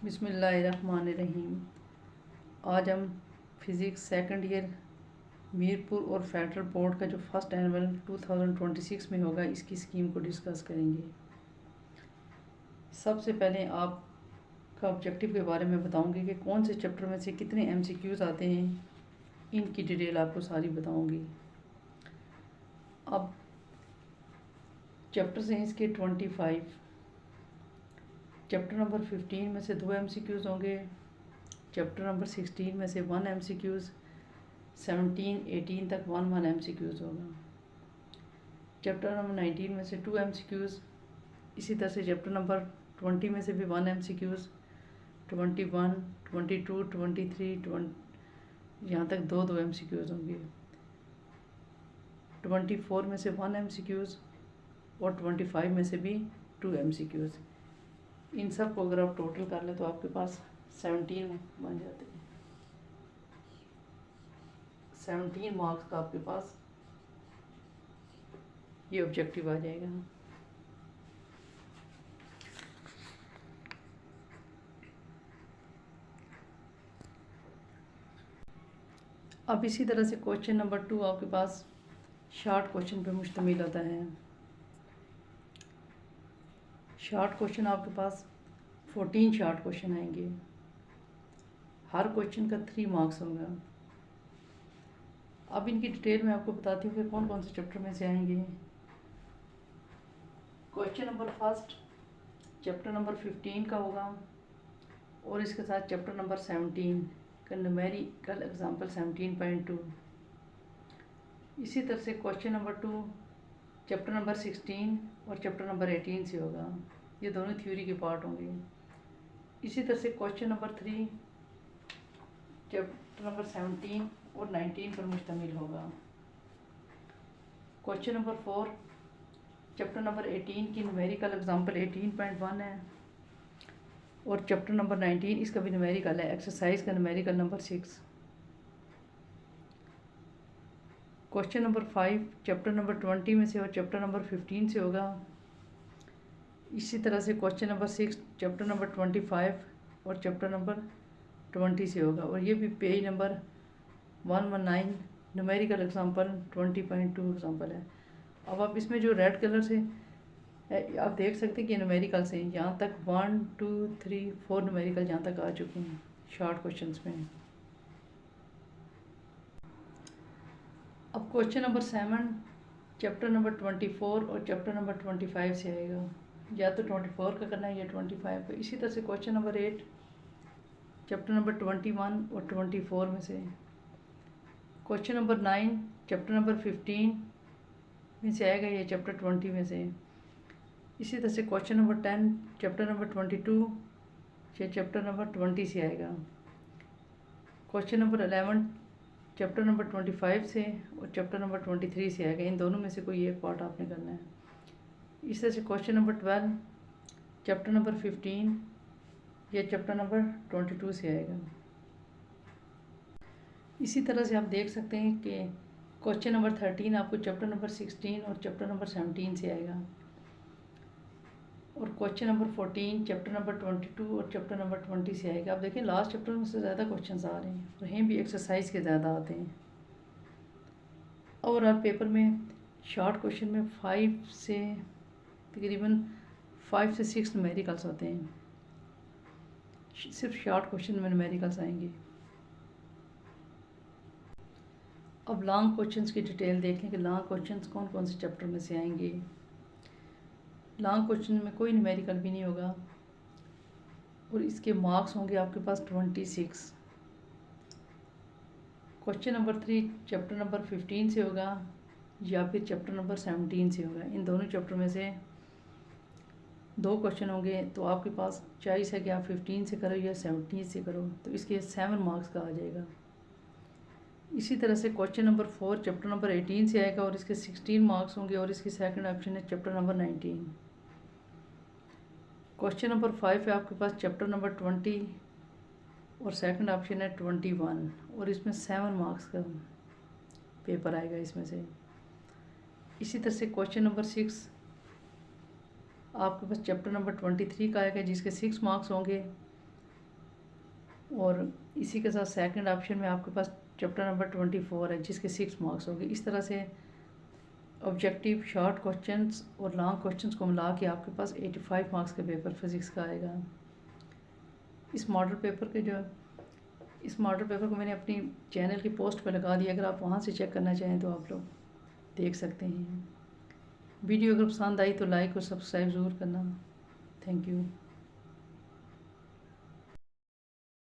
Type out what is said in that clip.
बिस्मिल्लाहिर्रहमानिर्रहीम। आज हम फ़िज़िक्स सेकंड ईयर मीरपुर और फेडरल बोर्ड का जो फर्स्ट एनुअल 2026 में होगा इसकी स्कीम को डिस्कस करेंगे। सबसे पहले आपका ऑब्जेक्टिव के बारे में बताऊंगी कि कौन से चैप्टर में से कितने एमसीक्यूज़ आते हैं, इनकी डिटेल आपको सारी बताऊंगी। अब चैप्टर्स हैं इसके 25। चैप्टर नंबर 15 में से 2 एमसीक्यूज़ होंगे। चैप्टर नंबर 16 में से 1 एमसीक्यूज़, 17, 18 तक 1 एमसीक्यूज़ होगा। चैप्टर नंबर 19 में से 2 एमसीक्यूज़। इसी तरह से चैप्टर नंबर 20 में से भी 1 एमसीक्यूज़, 21, 22, 23, यहाँ तक 2 एमसीक्यूज़ होंगे। 24 में से 1 एमसीक्यूज़ और 25 में से भी 2 एमसीक्यूज़। इन सब को अगर आप टोटल कर लें तो आपके पास 17 बन जाते हैं। 17 मार्क्स का आपके पास ये ऑब्जेक्टिव आ जाएगा। अब इसी तरह से क्वेश्चन नंबर 2 आपके पास शॉर्ट क्वेश्चन पे मुश्तमिल होता है। शॉर्ट क्वेश्चन आपके पास 14 शॉर्ट क्वेश्चन आएंगे। हर क्वेश्चन का 3 मार्क्स होगा। अब इनकी डिटेल में आपको बताती हूँ कि कौन कौन से चैप्टर में से आएंगे। Question number first chapter number 15 का होगा और इसके साथ चैप्टर नंबर 17 का न्यूमेरिकल एग्जाम्पल 17.2। इसी तरह से क्वेश्चन नंबर 2 चैप्टर नंबर 16 और चैप्टर नंबर 18 से होगा। ये दोनों थ्योरी के पार्ट होंगे। इसी तरह से क्वेश्चन नंबर 3 चैप्टर नंबर 17 और 19 पर मुश्तमिल होगा। क्वेश्चन नंबर 4 चैप्टर नंबर 18 की न्यूमेरिकल एग्जाम्पल 18.1 है और चैप्टर नंबर 19 इसका भी न्यूमेरिकल है, एक्सरसाइज का numerical number 6। Question number 5 chapter number 20 में से और चैप्टर नंबर 15 से होगा। इसी तरह से क्वेश्चन नंबर 6 चैप्टर नंबर 25 और चैप्टर नंबर 20 से होगा और ये भी page number 119 numerical example 20.2 example है। अब आप इसमें जो रेड कलर से आप देख सकते हैं कि न्यूमेरिकल से यहाँ तक 1, 2, 3, 4 न्यूमेरिकल यहाँ तक आ चुके हैं शॉर्ट क्वेश्चंस में। अब क्वेश्चन नंबर 7 चैप्टर नंबर 24 और चैप्टर नंबर 25 से आएगा। या तो 24 का करना है या 25 का। इसी तरह से क्वेश्चन नंबर 8 चैप्टर नंबर 21 और 24 में से। क्वेश्चन नंबर 9 चैप्टर नंबर 15 में से आएगा या चैप्टर 20 में से। इसी तरह से क्वेश्चन नंबर 10 चैप्टर नंबर 22 या चैप्टर नंबर 20 से आएगा। क्वेश्चन नंबर 11 चैप्टर नंबर 25 से और चैप्टर नंबर 23 से आएगा। इन दोनों में से कोई एक पार्ट आपने करना है। इस तरह से क्वेश्चन नंबर 12 चैप्टर नंबर 15 या चैप्टर नंबर 22 से आएगा। इसी तरह से आप देख सकते हैं कि क्वेश्चन नंबर 13 आपको चैप्टर नंबर 16 और चैप्टर नंबर 17 से आएगा और क्वेश्चन नंबर 14 चैप्टर नंबर 22 और चैप्टर नंबर 20 से आएगा। आप देखें लास्ट चैप्टर में से ज़्यादा क्वेश्चंस आ रहे हैं और यहीं भी एक्सरसाइज के ज़्यादा आते हैं। ओवरऑल पेपर में शॉर्ट क्वेश्चन में 5 से तकरीबन 5 से 6 न्यूमेरिकल्स होते हैं। सिर्फ शॉर्ट क्वेश्चन में न्यूमेरिकल्स आएंगे। अब लॉन्ग क्वेश्चंस की डिटेल देखें कि लॉन्ग क्वेश्चंस कौन कौन से चैप्टर में से आएंगे। लॉन्ग क्वेश्चन में कोई न्यूमेरिकल भी नहीं होगा और इसके मार्क्स होंगे आपके पास 26। क्वेश्चन नंबर 3 चैप्टर नंबर 15 से होगा या फिर चैप्टर नंबर 17 से होगा। इन दोनों चैप्टर में से 2 क्वेश्चन होंगे तो आपके पास चॉइस है कि आप 15 से करो या 17 से करो, तो इसके 7 मार्क्स का आ जाएगा। इसी तरह से क्वेश्चन नंबर 4 चैप्टर नंबर 18 से आएगा और इसके 16 मार्क्स होंगे और इसकी सेकंड ऑप्शन है चैप्टर नंबर 19। क्वेश्चन नंबर 5 है आपके पास चैप्टर नंबर 20 और सेकंड ऑप्शन है 21 और इसमें 7 मार्क्स का पेपर आएगा इसमें से। इसी तरह से क्वेश्चन नंबर 6 आपके पास चैप्टर नंबर 23 का आएगा जिसके 6 मार्क्स होंगे और इसी के साथ सेकंड ऑप्शन में आपके पास चैप्टर नंबर 24 है जिसके 6 मार्क्स होंगे। इस तरह से ऑब्जेक्टिव, शॉर्ट क्वेश्चंस और लॉन्ग क्वेश्चंस को मिला के आपके पास 85 मार्क्स का पेपर फिज़िक्स का आएगा। इस मॉडल पेपर को मैंने अपनी चैनल की पोस्ट पर लगा दिया, अगर आप वहाँ से चेक करना चाहें तो आप लोग देख सकते हैं। वीडियो अगर पसंद आई तो लाइक और सब्सक्राइब ज़रूर करना। Thank you.